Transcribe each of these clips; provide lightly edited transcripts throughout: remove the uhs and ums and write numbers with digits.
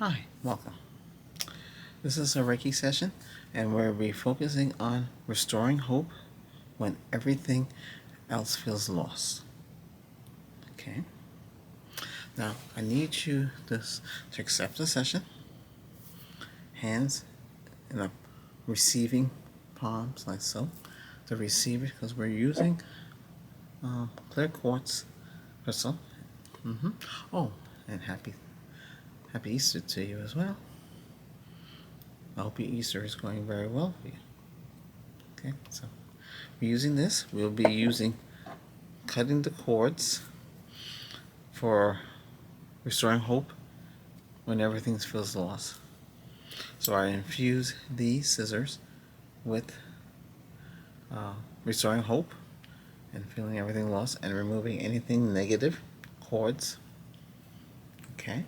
Hi, welcome. This is a Reiki session, and we'll be focusing on restoring hope when everything else feels lost. Okay? Now, I need you to accept the session, hands in a receiving palms like so, to receive it because we're using clear quartz crystal. Oh, and happy Easter to you as well. I hope your Easter is going very well for you. Okay, so we're using this. We'll be cutting the cords for restoring hope when everything feels lost. So I infuse these scissors with restoring hope and feeling everything lost and removing anything negative cords. Okay.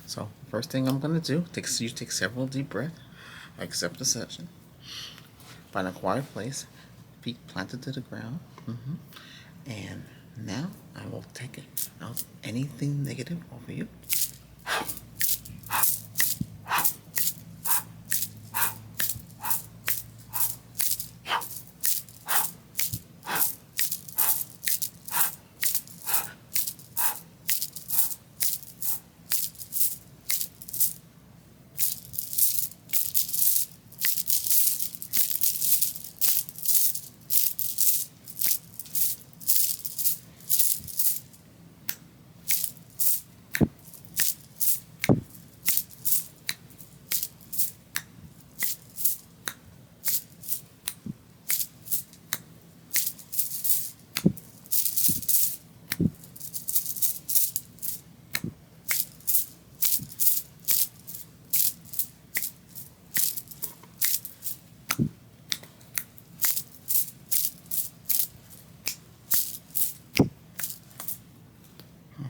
So first thing I'm going to do, take several deep breaths. I accept the session. Find a quiet place, feet planted to the ground. And now I will take out anything negative over you.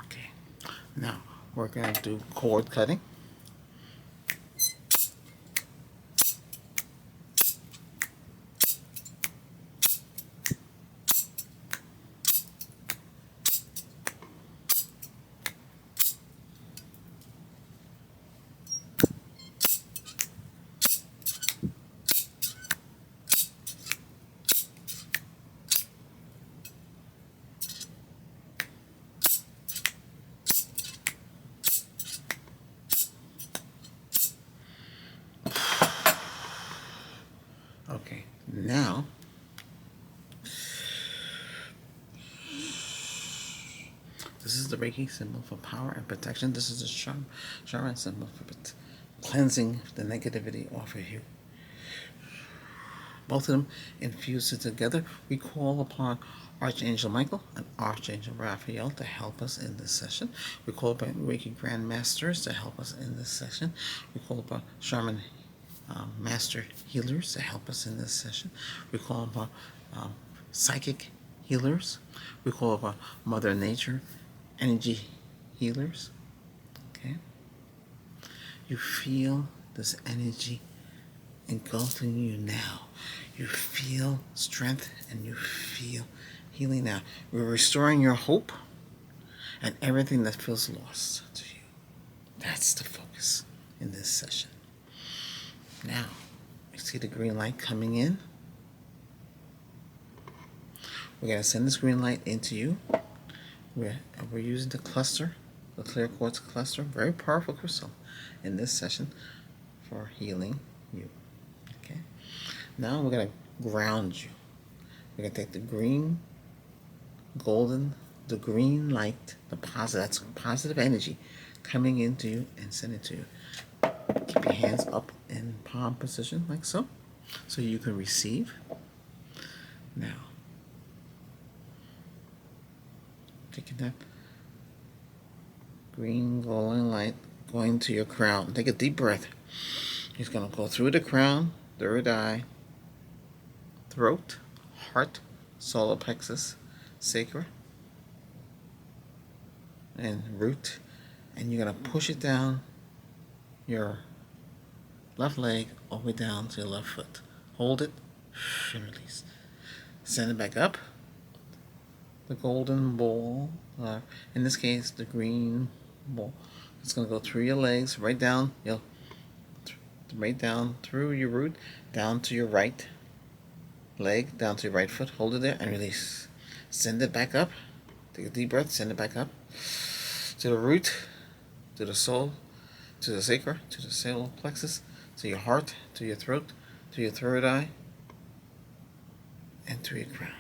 Okay. Now we're going to do cord cutting. Okay. Now this is the Reiki symbol for power and protection. This is the Shaman symbol for cleansing the negativity off of you. Both of them infused together. We call upon Archangel Michael and Archangel Raphael to help us in this session. We call upon Reiki Grand Masters to help us in this session. We call upon Shaman Master Healers to help us in this session. We call upon Psychic Healers. We call upon Mother Nature Energy Healers. Okay? You feel this energy engulfing you now. You feel strength and you feel healing now. We're restoring your hope and everything that feels lost to you. That's the focus in this session. Now, you see the green light coming in. We're going to send this green light into you. We're using the cluster, the clear quartz cluster, very powerful crystal in this session for healing you. Okay. Now we're going to ground you. We're going to take the green light, that's positive energy coming into you and send it to you. Keep your hands up in palm position like so you can receive. Now, taking that green golden light going to your crown. Take a deep breath. He's going to go through the crown, third eye, throat, heart, solar plexus, sacral, and root. And you're going to push it down your left leg all the way down to your left foot. Hold it and release. Send it back up the golden ball, in this case, the green ball. It's going to go through your legs, right down, right down through your root, down to your right leg, down to your right foot. Hold it there and release. Send it back up. Take a deep breath. Send it back up to the root, to the soul, to the sacral, to the solar plexus, to your heart, to your throat, to your third eye, and to your crown.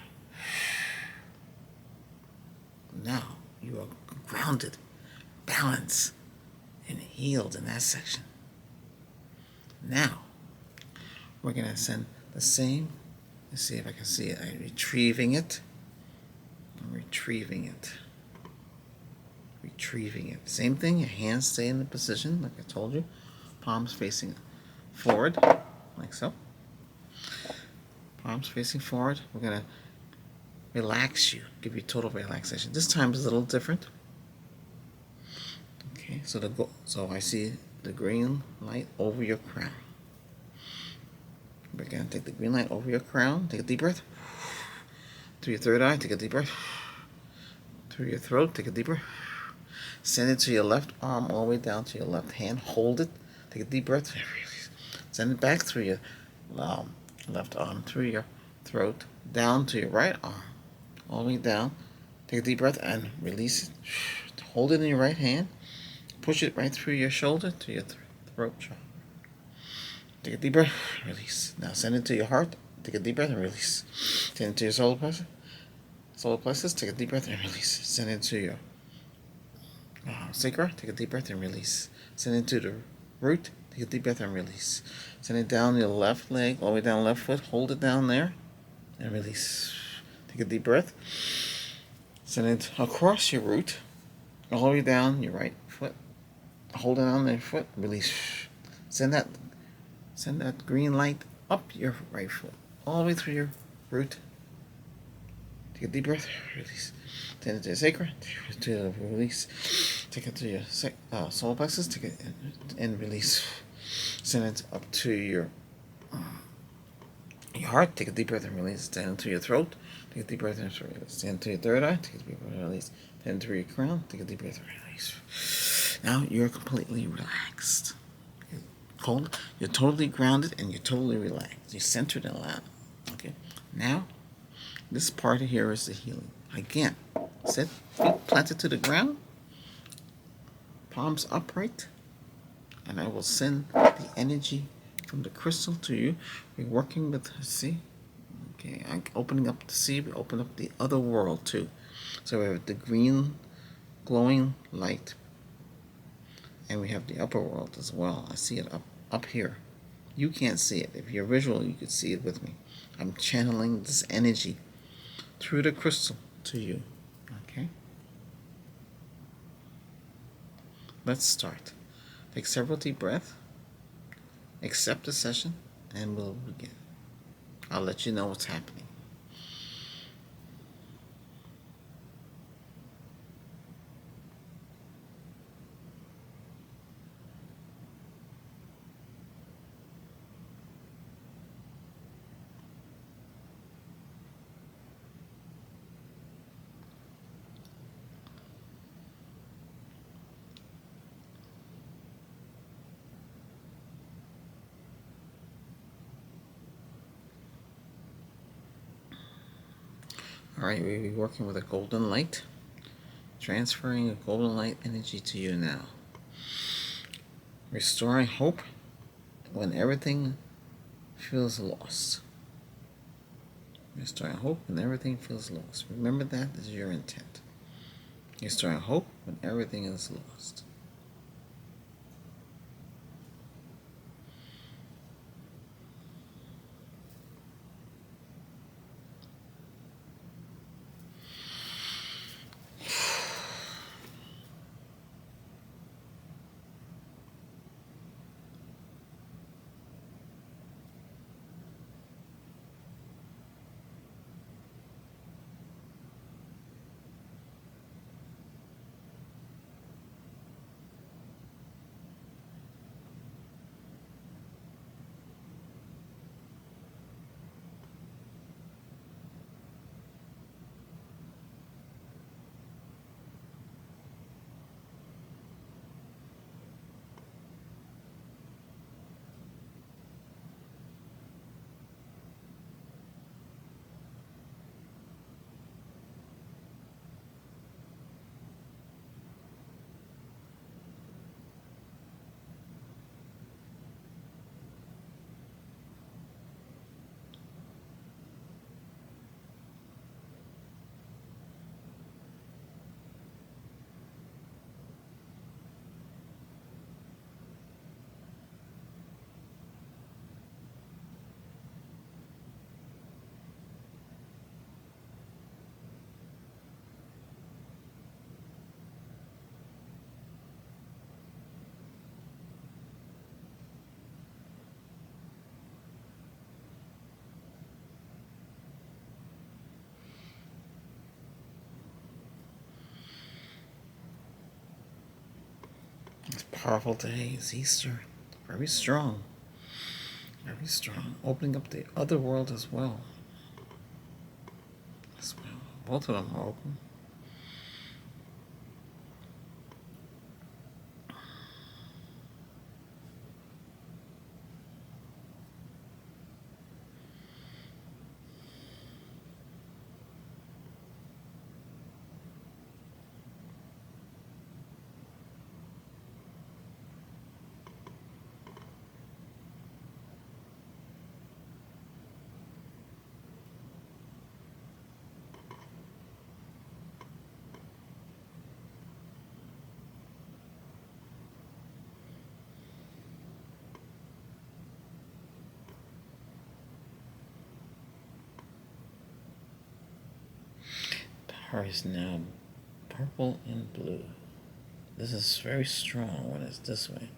Now you are grounded, balanced, and healed in that section. Now we're going to send the same. Let's see if I can see it. I'm retrieving it. Retrieving it. Same thing. Your hands stay in the position, like I told you. Palms facing forward, like so. Palms facing forward. We're going to relax you, give you total relaxation. This time is a little different. Okay, so I see the green light over your crown. We're going to take the green light over your crown. Take a deep breath. Through your third eye, take a deep breath. Through your throat, take a deep breath. Send it to your left arm all the way down to your left hand. Hold it. Take a deep breath. Send it back through your left arm, through your throat, down to your right arm, all the way down. Take a deep breath and release it. Hold it in your right hand. Push it right through your shoulder to your throat chakra. Take a deep breath, release. Now send it to your heart. Take a deep breath and release. Send it to your solar plexus. Solar plexus. Take a deep breath and release. Send it to your sacral. Take a deep breath and release. Send it to the root. Take a deep breath and release. Send it down your left leg, all the way down left foot. Hold it down there and release. Take a deep breath. Send it across your root, all the way down your right foot. Hold it on your foot. Release. Send that green light up your right foot, all the way through your root. Take a deep breath. Release. Send it to your sacral. To the release. Take it to your solar plexus. Take it and release. Send it up to your heart. Take a deep breath and release. Send it to your throat. Take a deep breath and release. Send it to your third eye. Take a deep breath and release. Send it to your crown. Take a deep breath and release. Now you're completely relaxed. You're totally grounded and you're totally relaxed. You're centered and alive. Okay. Now, this part here is the healing. Again, sit, feet planted to the ground, palms upright, and I will send the energy from the crystal to you. We're working with, see, okay, I'm opening up the sea. We open up the other world too. So we have the green glowing light, and we have the upper world as well. I see it up here. You can't see it. If you're visual, you could see it with me. I'm channeling this energy through the crystal to you. Okay? Let's start. Take several deep breaths. Accept the session, and we'll begin. I'll let you know what's happening. Alright, we'll be working with a golden light. Transferring a golden light energy to you now. Restoring hope when everything feels lost. Restoring hope when everything feels lost. Remember that is your intent. Restoring hope when everything is lost. powerful day. It's Easter. Very strong. Very strong. Opening up the other world as well. As well. Both of them are open. Power is now purple and blue. This is very strong when it's this way.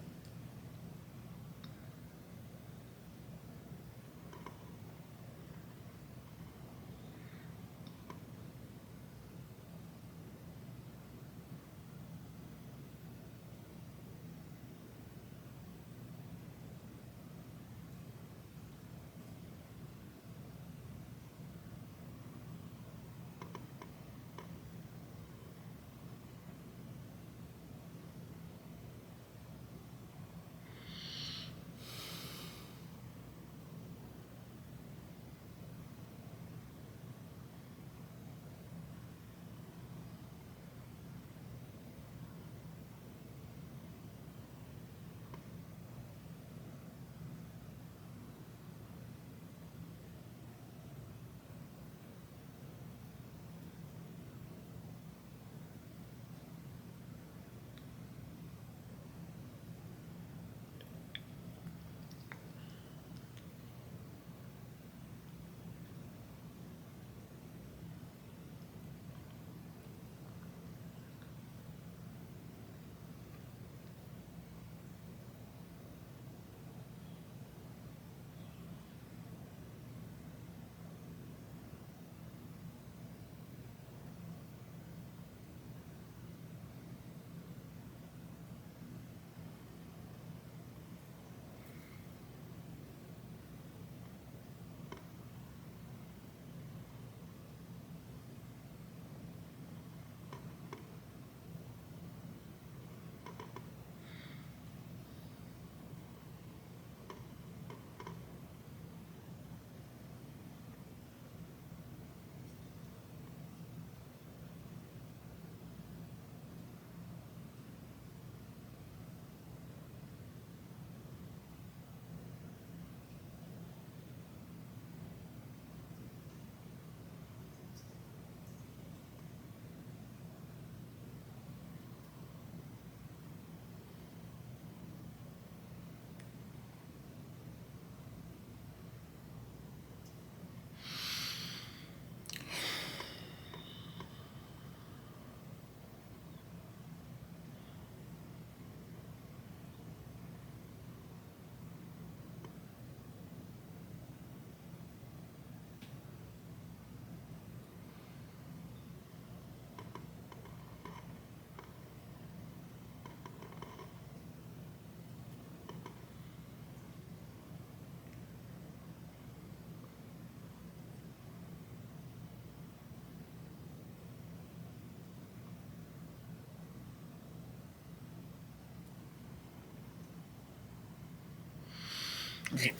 Okay.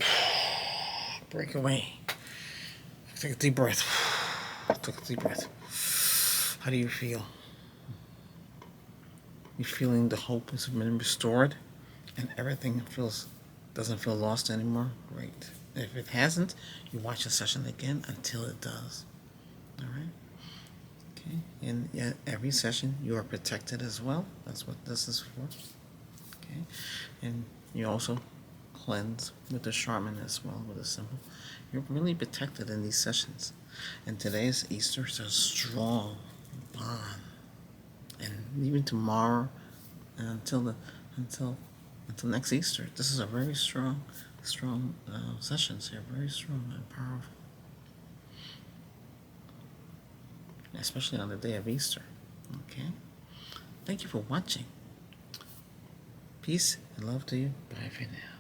Break away. Take a deep breath. Take a deep breath. How do you feel? You feeling the hope has been restored and everything doesn't feel lost anymore? Great. If it hasn't, you watch the session again until it does. Alright? Okay. And yeah, every session you are protected as well. That's what this is for. Okay. And you also cleanse with the shaman as well, with a symbol. You're really protected in these sessions. And today's Easter is a strong bond. And even tomorrow, and until next Easter, this is a very strong sessions here, very strong and powerful, especially on the day of Easter. Okay, thank you for watching. Peace and love to you. Bye for now.